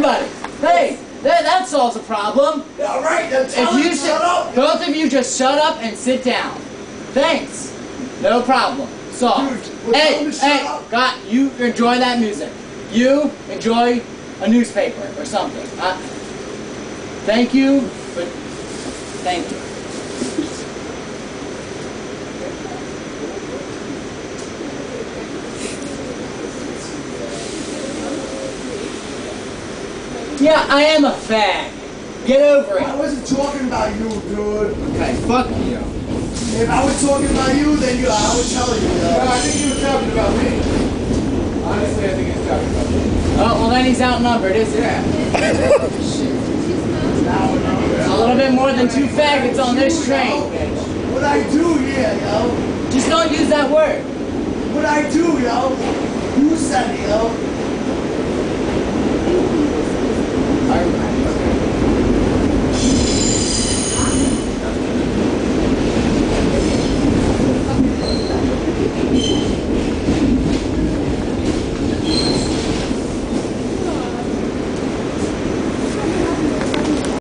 everybody. Hey, that solves a problem. All right, then tell him to shut up. Both of you just shut up and sit down. Thanks. No problem. Solved. Dude, hey, God, you enjoy that music. You enjoy a newspaper or something. Thank you, but thank you. Yeah, I am a fag. Get over it. I wasn't talking about you, dude. Okay, fuck you. If I was talking about you, then I would tell you. No, I think he was talking about me. Honestly, I think he's talking about me. Oh, well then he's outnumbered, isn't he? Yeah. A little bit more than 2 faggots on this train. What I do here, yo? Just don't use that word. What I do, yo? You said it, yo.